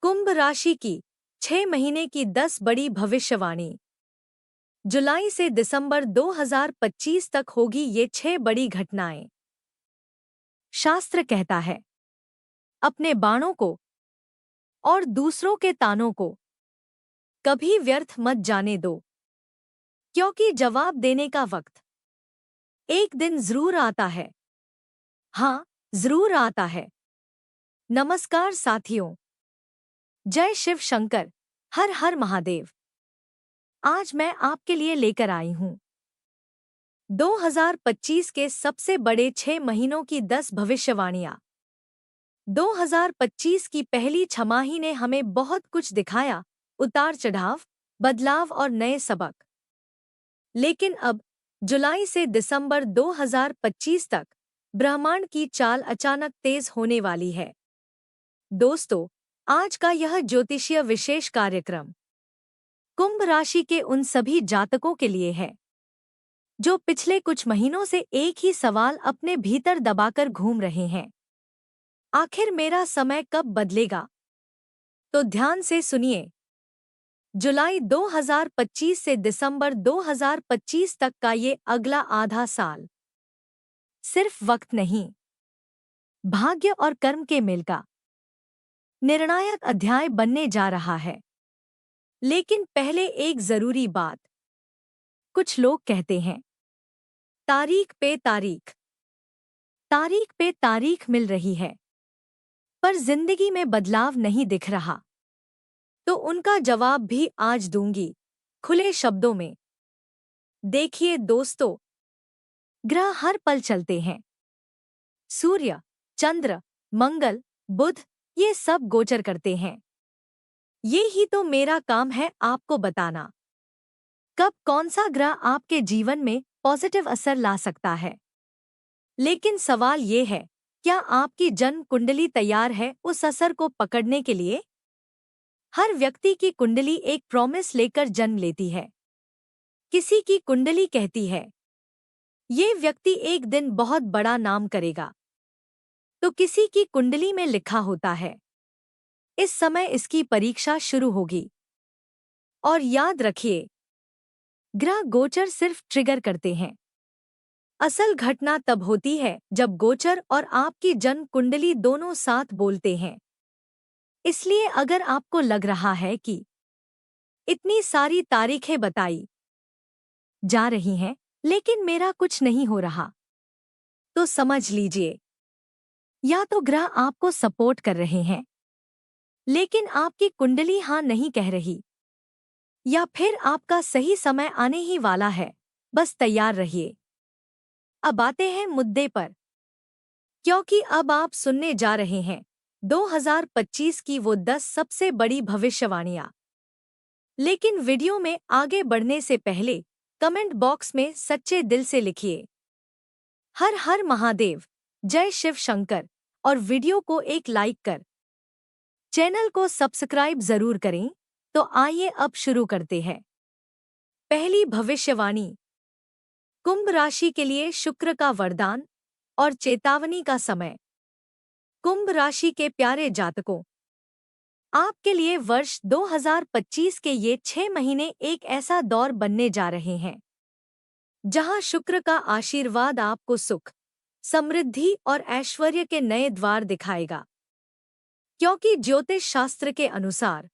कुंभ राशि की 6 महीने की 10 बड़ी भविष्यवाणी। जुलाई से दिसंबर 2025 तक होगी ये 6 बड़ी घटनाएं। शास्त्र कहता है, अपने बाणों को और दूसरों के तानों को कभी व्यर्थ मत जाने दो, क्योंकि जवाब देने का वक्त एक दिन जरूर आता है। हाँ, जरूर आता है। नमस्कार साथियों, जय शिव शंकर, हर हर महादेव। आज मैं आपके लिए लेकर आई हूं 2025 के सबसे बड़े 6 महीनों की 10 भविष्यवाणियां। 2025 की पहली छमाही ने हमें बहुत कुछ दिखाया, उतार चढ़ाव, बदलाव और नए सबक। लेकिन अब जुलाई से दिसंबर 2025 तक ब्रह्मांड की चाल अचानक तेज होने वाली है। दोस्तों, आज का यह ज्योतिषीय विशेष कार्यक्रम कुंभ राशि के उन सभी जातकों के लिए है जो पिछले कुछ महीनों से एक ही सवाल अपने भीतर दबाकर घूम रहे हैं। आखिर मेरा समय कब बदलेगा? तो ध्यान से सुनिए। जुलाई 2025 से दिसंबर 2025 तक का ये अगला आधा साल सिर्फ वक्त नहीं, भाग्य और कर्म के मेल का निर्णायक अध्याय बनने जा रहा है। लेकिन पहले एक जरूरी बात। कुछ लोग कहते हैं, तारीख पे तारीख, तारीख पे तारीख मिल रही है, पर जिंदगी में बदलाव नहीं दिख रहा। तो उनका जवाब भी आज दूंगी, खुले शब्दों में। देखिए दोस्तों, ग्रह हर पल चलते हैं। सूर्य, चंद्र, मंगल, बुध, ये सब गोचर करते हैं। ये ही तो मेरा काम है आपको बताना, कब कौन सा ग्रह आपके जीवन में पॉजिटिव असर ला सकता है। लेकिन सवाल ये है, क्या आपकी जन्म कुंडली तैयार है उस असर को पकड़ने के लिए? हर व्यक्ति की कुंडली एक प्रॉमिस लेकर जन्म लेती है। किसी की कुंडली कहती है, ये व्यक्ति एक दिन बहुत बड़ा नाम करेगा, तो किसी की कुंडली में लिखा होता है, इस समय इसकी परीक्षा शुरू होगी। और याद रखिए, ग्रह गोचर सिर्फ ट्रिगर करते हैं। असल घटना तब होती है जब गोचर और आपकी जन्म कुंडली दोनों साथ बोलते हैं। इसलिए अगर आपको लग रहा है कि इतनी सारी तारीखें बताई जा रही हैं, लेकिन मेरा कुछ नहीं हो रहा, तो समझ लीजिए, या तो ग्रह आपको सपोर्ट कर रहे हैं, लेकिन आपकी कुंडली हाँ नहीं कह रही, या फिर आपका सही समय आने ही वाला है, बस तैयार रहिए। अब आते हैं मुद्दे पर, क्योंकि अब आप सुनने जा रहे हैं 2025 की वो 10 सबसे बड़ी भविष्यवाणियां। लेकिन वीडियो में आगे बढ़ने से पहले कमेंट बॉक्स में सच्चे दिल से लिखिए, हर हर महादेव, जय शिव शंकर, और वीडियो को एक लाइक कर चैनल को सब्सक्राइब जरूर करें। तो आइए अब शुरू करते हैं। पहली भविष्यवाणी, कुंभ राशि के लिए शुक्र का वरदान और चेतावनी का समय। कुंभ राशि के प्यारे जातकों, आपके लिए वर्ष 2025 के ये 6 महीने एक ऐसा दौर बनने जा रहे हैं जहां शुक्र का आशीर्वाद आपको सुख, समृद्धि और ऐश्वर्य के नए द्वार दिखाएगा। क्योंकि ज्योतिष शास्त्र के अनुसार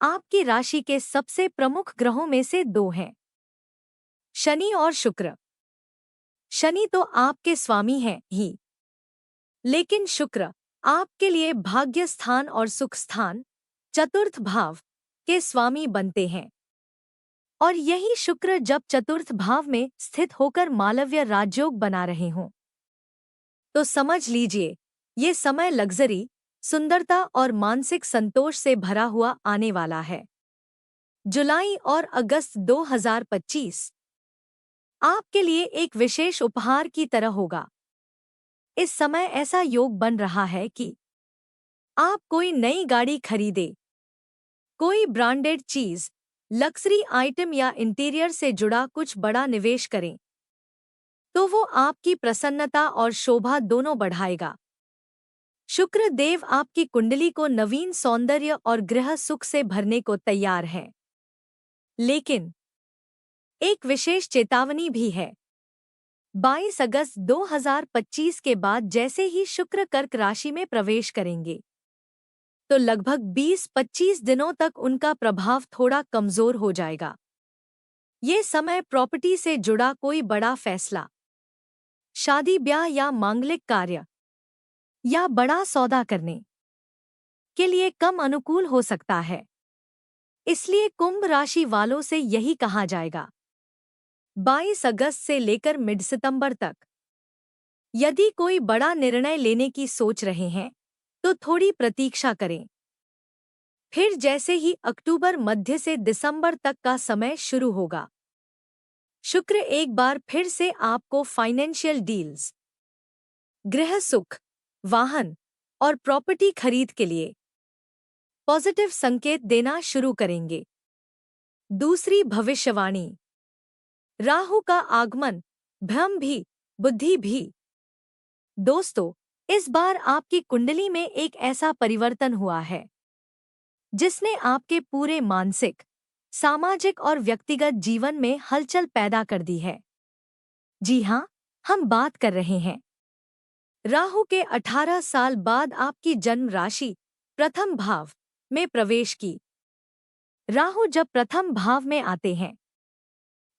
आपकी राशि के सबसे प्रमुख ग्रहों में से दो हैं, शनि और शुक्र। शनि तो आपके स्वामी हैं ही, लेकिन शुक्र आपके लिए भाग्य स्थान और सुख स्थान, चतुर्थ भाव, के स्वामी बनते हैं। और यही शुक्र जब चतुर्थ भाव में स्थित होकर मालव्य राजयोग बना रहे हों, तो समझ लीजिए, ये समय लग्जरी, सुंदरता और मानसिक संतोष से भरा हुआ आने वाला है। जुलाई और अगस्त 2025 आपके लिए एक विशेष उपहार की तरह होगा। इस समय ऐसा योग बन रहा है कि आप कोई नई गाड़ी खरीदे, कोई ब्रांडेड चीज, लक्जरी आइटम या इंटीरियर से जुड़ा कुछ बड़ा निवेश करें, तो वो आपकी प्रसन्नता और शोभा दोनों बढ़ाएगा। शुक्र देव आपकी कुंडली को नवीन सौंदर्य और गृह सुख से भरने को तैयार है। लेकिन एक विशेष चेतावनी भी है। 22 अगस्त 2025 के बाद जैसे ही शुक्र कर्क राशि में प्रवेश करेंगे, तो लगभग 20-25 दिनों तक उनका प्रभाव थोड़ा कमजोर हो जाएगा। ये समय प्रॉपर्टी से जुड़ा कोई बड़ा फैसला, शादी ब्याह या मांगलिक कार्य या बड़ा सौदा करने के लिए कम अनुकूल हो सकता है। इसलिए कुंभ राशि वालों से यही कहा जाएगा, 22 अगस्त से लेकर मिड सितंबर तक यदि कोई बड़ा निर्णय लेने की सोच रहे हैं तो थोड़ी प्रतीक्षा करें। फिर जैसे ही अक्टूबर मध्य से दिसंबर तक का समय शुरू होगा, शुक्र एक बार फिर से आपको फाइनेंशियल डील्स, गृह सुख, वाहन और प्रॉपर्टी खरीद के लिए पॉजिटिव संकेत देना शुरू करेंगे। दूसरी भविष्यवाणी, राहु का आगमन, भ्रम भी, बुद्धि भी। दोस्तों, इस बार आपकी कुंडली में एक ऐसा परिवर्तन हुआ है जिसने आपके पूरे मानसिक, सामाजिक और व्यक्तिगत जीवन में हलचल पैदा कर दी है। जी हाँ, हम बात कर रहे हैं राहु के 18 साल बाद आपकी जन्म राशि प्रथम भाव में प्रवेश की। राहु जब प्रथम भाव में आते हैं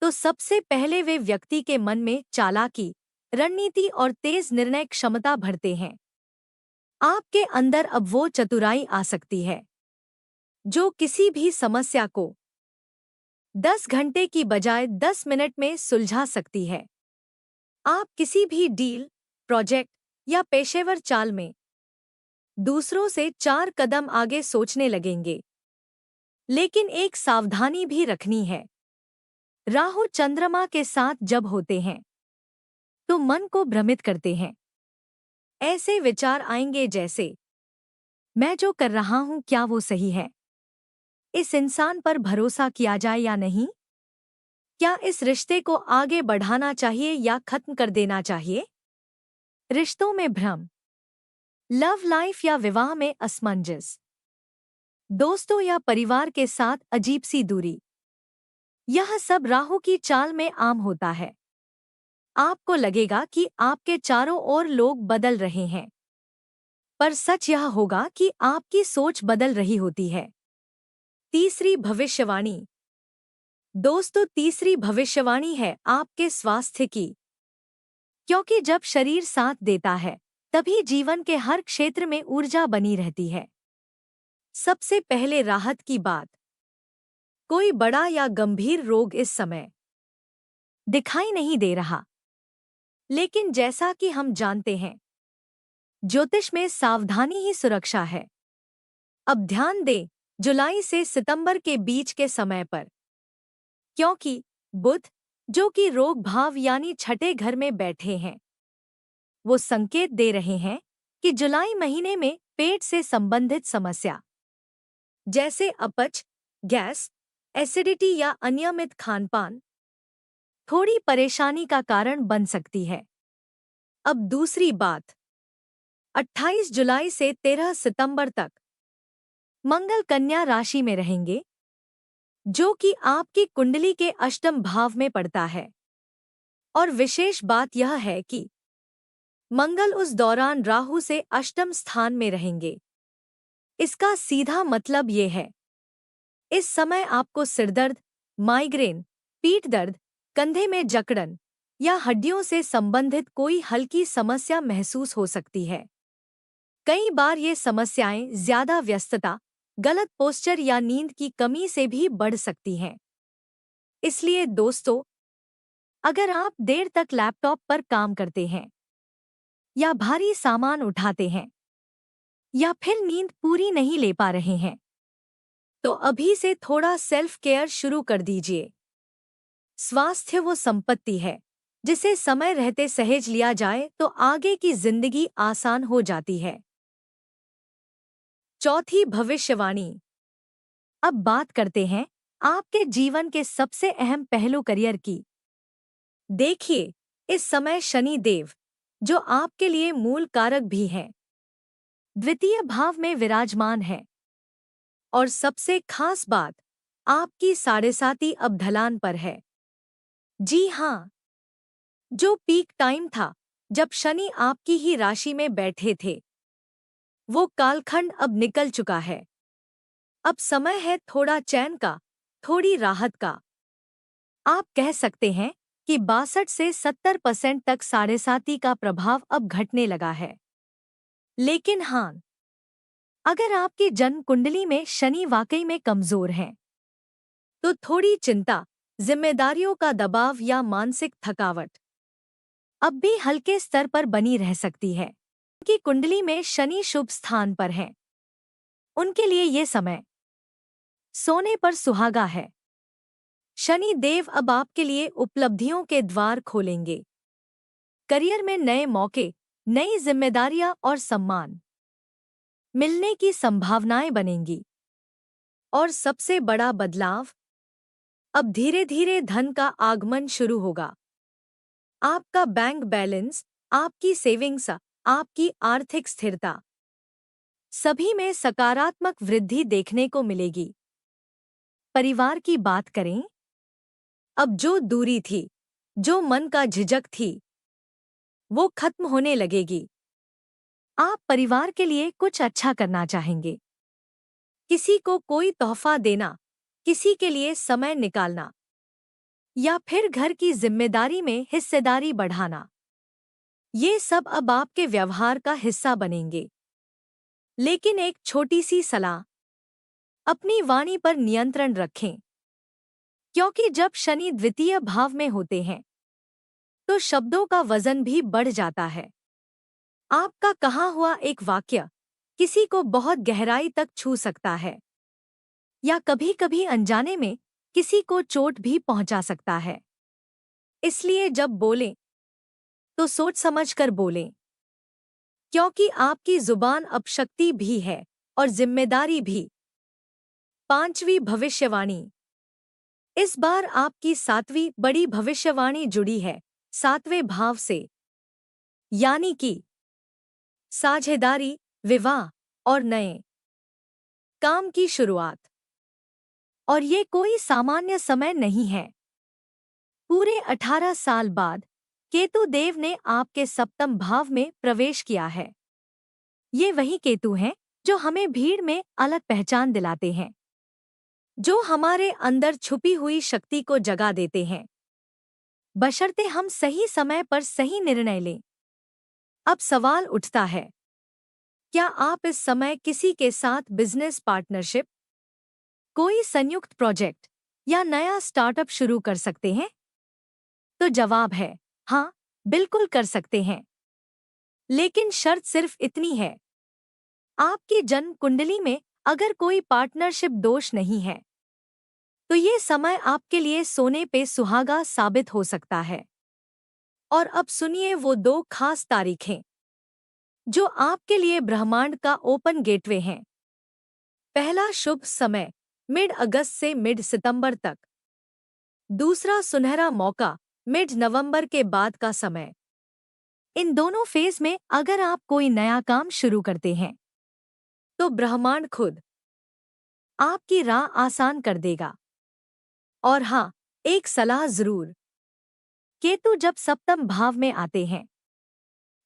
तो सबसे पहले वे व्यक्ति के मन में चालाकी, रणनीति और तेज निर्णय क्षमता भरते हैं। आपके अंदर अब वो चतुराई आ सकती है जो किसी भी समस्या को 10 घंटे की बजाय 10 मिनट में सुलझा सकती है। आप किसी भी डील, प्रोजेक्ट या पेशेवर चाल में दूसरों से 4 कदम आगे सोचने लगेंगे। लेकिन एक सावधानी भी रखनी है। राहु चंद्रमा के साथ जब होते हैं तो मन को भ्रमित करते हैं। ऐसे विचार आएंगे जैसे, मैं जो कर रहा हूं क्या वो सही है? इस इंसान पर भरोसा किया जाए या नहीं? क्या इस रिश्ते को आगे बढ़ाना चाहिए या खत्म कर देना चाहिए? रिश्तों में भ्रम, लव लाइफ या विवाह में असमंजस, दोस्तों या परिवार के साथ अजीब सी दूरी, यह सब राहु की चाल में आम होता है। आपको लगेगा कि आपके चारों ओर लोग बदल रहे हैं, पर सच यह होगा कि आपकी सोच बदल रही होती है। तीसरी भविष्यवाणी, दोस्तों, तीसरी भविष्यवाणी है आपके स्वास्थ्य की। क्योंकि जब शरीर साथ देता है तभी जीवन के हर क्षेत्र में ऊर्जा बनी रहती है। सबसे पहले राहत की बात, कोई बड़ा या गंभीर रोग इस समय दिखाई नहीं दे रहा। लेकिन जैसा कि हम जानते हैं, ज्योतिष में सावधानी ही सुरक्षा है। अब ध्यान दें जुलाई से सितंबर के बीच के समय पर, क्योंकि बुध, जो कि रोग भाव यानी छठे घर में बैठे हैं, वो संकेत दे रहे हैं कि जुलाई महीने में पेट से संबंधित समस्या जैसे अपच, गैस, एसिडिटी या अनियमित खानपान थोड़ी परेशानी का कारण बन सकती है। अब दूसरी बात, 28 जुलाई से 13 सितंबर तक मंगल कन्या राशि में रहेंगे, जो कि आपकी कुंडली के अष्टम भाव में पड़ता है। और विशेष बात यह है कि मंगल उस दौरान राहु से अष्टम स्थान में रहेंगे। इसका सीधा मतलब ये है, इस समय आपको सिरदर्द, माइग्रेन, पीठ दर्द, कंधे में जकड़न या हड्डियों से संबंधित कोई हल्की समस्या महसूस हो सकती है। कई बार ये समस्याएं ज्यादा व्यस्तता, गलत पोस्चर या नींद की कमी से भी बढ़ सकती हैं। इसलिए दोस्तों, अगर आप देर तक लैपटॉप पर काम करते हैं या भारी सामान उठाते हैं या फिर नींद पूरी नहीं ले पा रहे हैं, तो अभी से थोड़ा सेल्फ केयर शुरू कर दीजिए। स्वास्थ्य वो संपत्ति है जिसे समय रहते सहेज लिया जाए तो आगे की जिंदगी आसान हो जाती है। चौथी भविष्यवाणी, अब बात करते हैं आपके जीवन के सबसे अहम पहलू करियर की। देखिए, इस समय शनि देव, जो आपके लिए मूल कारक भी हैं, द्वितीय भाव में विराजमान है। और सबसे खास बात, आपकी साढ़े साती अब ढलान पर है। जी हाँ, जो पीक टाइम था जब शनि आपकी ही राशि में बैठे थे, वो कालखंड अब निकल चुका है। अब समय है थोड़ा चैन का, थोड़ी राहत का। आप कह सकते हैं कि 62 से 70% तक साढ़े साती का प्रभाव अब घटने लगा है। लेकिन हाँ, अगर आपकी जन्म कुंडली में शनि वाकई में कमजोर है, तो थोड़ी चिंता, जिम्मेदारियों का दबाव या मानसिक थकावट अब भी हल्के स्तर पर बनी रह सकती है। उनकी कुंडली में शनि शुभ स्थान पर है, उनके लिए ये समय सोने पर सुहागा है। शनि देव अब आपके लिए उपलब्धियों के द्वार खोलेंगे। करियर में नए मौके, नई जिम्मेदारियां और सम्मान मिलने की संभावनाएं बनेंगी। और सबसे बड़ा बदलाव, अब धीरे धीरे धन का आगमन शुरू होगा। आपका बैंक बैलेंस, आपकी सेविंग्स, आपकी आर्थिक स्थिरता, सभी में सकारात्मक वृद्धि देखने को मिलेगी। परिवार की बात करें, अब जो दूरी थी, जो मन का झिझक थी, वो खत्म होने लगेगी। आप परिवार के लिए कुछ अच्छा करना चाहेंगे। किसी को कोई तोहफा देना, किसी के लिए समय निकालना, या फिर घर की जिम्मेदारी में हिस्सेदारी बढ़ाना, ये सब अब आपके व्यवहार का हिस्सा बनेंगे। लेकिन एक छोटी सी सलाह, अपनी वाणी पर नियंत्रण रखें, क्योंकि जब शनि द्वितीय भाव में होते हैं, तो शब्दों का वजन भी बढ़ जाता है। आपका कहा हुआ एक वाक्य किसी को बहुत गहराई तक छू सकता है, या कभी-कभी अनजाने में किसी को चोट भी पहुंचा सकता है। इसलिए जब बोलें, तो सोच समझकर बोलें, क्योंकि आपकी जुबान अब शक्ति भी है और जिम्मेदारी भी। पांचवी भविष्यवाणी, इस बार आपकी सातवीं बड़ी भविष्यवाणी जुड़ी है 7वें भाव से, यानी कि साझेदारी, विवाह और नए काम की शुरुआत। और ये कोई सामान्य समय नहीं है। पूरे 18 साल बाद केतु देव ने आपके सप्तम भाव में प्रवेश किया है। ये वही केतु हैं जो हमें भीड़ में अलग पहचान दिलाते हैं, जो हमारे अंदर छुपी हुई शक्ति को जगा देते हैं, बशर्ते हम सही समय पर सही निर्णय लें। अब सवाल उठता है, क्या आप इस समय किसी के साथ बिजनेस पार्टनरशिप, कोई संयुक्त प्रोजेक्ट या नया स्टार्टअप शुरू कर सकते हैं? तो जवाब है हाँ, बिल्कुल कर सकते हैं। लेकिन शर्त सिर्फ इतनी है, आपकी जन्म कुंडली में अगर कोई पार्टनरशिप दोष नहीं है, तो ये समय आपके लिए सोने पे सुहागा साबित हो सकता है। और अब सुनिए वो 2 खास तारीखें जो आपके लिए ब्रह्मांड का ओपन गेटवे हैं। पहला शुभ समय मिड अगस्त से मिड सितंबर तक। दूसरा सुनहरा मौका मिड नवंबर के बाद का समय। इन दोनों फेज में अगर आप कोई नया काम शुरू करते हैं, तो ब्रह्मांड खुद आपकी राह आसान कर देगा। और हाँ, एक सलाह जरूर, केतु जब सप्तम भाव में आते हैं,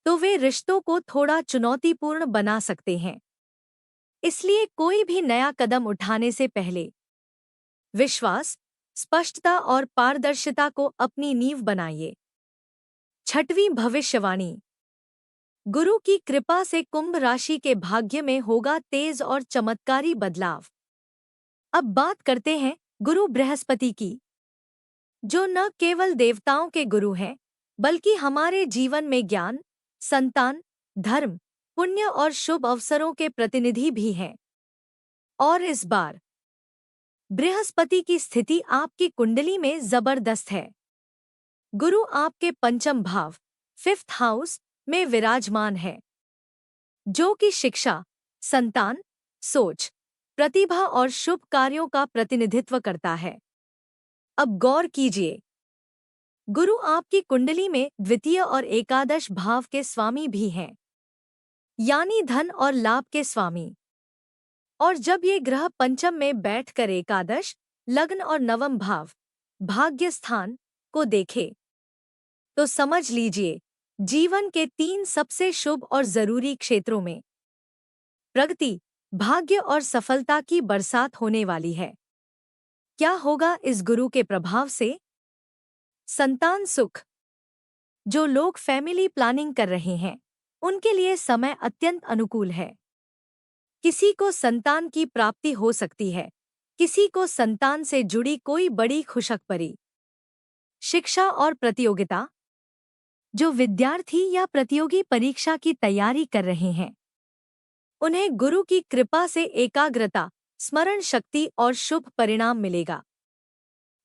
तो वे रिश्तों को थोड़ा चुनौतीपूर्ण बना सकते हैं। इसलिए कोई भी नया कदम उठाने से पहले विश्वास, स्पष्टता और पारदर्शिता को अपनी नींव बनाइए। छठवीं भविष्यवाणी, गुरु की कृपा से कुंभ राशि के भाग्य में होगा तेज और चमत्कारी बदलाव। अब बात करते हैं गुरु बृहस्पति की, जो न केवल देवताओं के गुरु हैं, बल्कि हमारे जीवन में ज्ञान, संतान, धर्म, पुण्य और शुभ अवसरों के प्रतिनिधि भी हैं। और इस बार बृहस्पति की स्थिति आपकी कुंडली में जबरदस्त है। गुरु आपके पंचम भाव 5th हाउस में विराजमान है, जो कि शिक्षा, संतान, सोच, प्रतिभा और शुभ कार्यों का प्रतिनिधित्व करता है। अब गौर कीजिए, गुरु आपकी कुंडली में द्वितीय और एकादश भाव के स्वामी भी हैं। यानी धन और लाभ के स्वामी। और जब ये ग्रह पंचम में बैठकर एकादश, लग्न और नवम भाव, भाग्य स्थान को देखे तो समझ लीजिए जीवन के 3 सबसे शुभ और जरूरी क्षेत्रों में प्रगति, भाग्य और सफलता की बरसात होने वाली है। क्या होगा इस गुरु के प्रभाव से? संतान सुख। जो लोग फैमिली प्लानिंग कर रहे हैं उनके लिए समय अत्यंत अनुकूल है। किसी को संतान की प्राप्ति हो सकती है, किसी को संतान से जुड़ी कोई बड़ी खुशखबरी। शिक्षा और प्रतियोगिता। जो विद्यार्थी या प्रतियोगी परीक्षा की तैयारी कर रहे हैं उन्हें गुरु की कृपा से एकाग्रता, स्मरण शक्ति और शुभ परिणाम मिलेगा।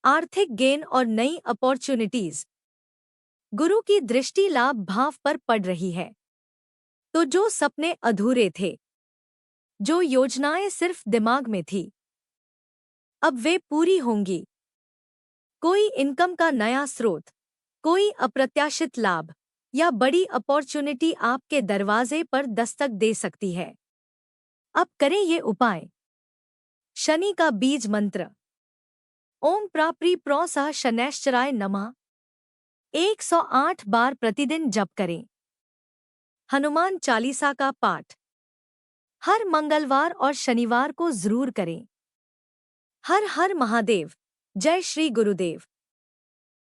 आर्थिक गेन और नई अपॉर्चुनिटीज। गुरु की दृष्टि लाभ भाव पर पड़ रही है, तो जो सपने अधूरे थे, जो योजनाएं सिर्फ दिमाग में थी, अब वे पूरी होंगी। कोई इनकम का नया स्रोत, कोई अप्रत्याशित लाभ या बड़ी अपॉर्चुनिटी आपके दरवाजे पर दस्तक दे सकती है। अब करें ये उपाय। शनि का बीज मंत्र। ओम प्राप्री प्रो सह शनैश्चराय नमः 108 बार प्रतिदिन जप करें। हनुमान चालीसा का पाठ हर मंगलवार और शनिवार को जरूर करें। हर हर महादेव। जय श्री गुरुदेव।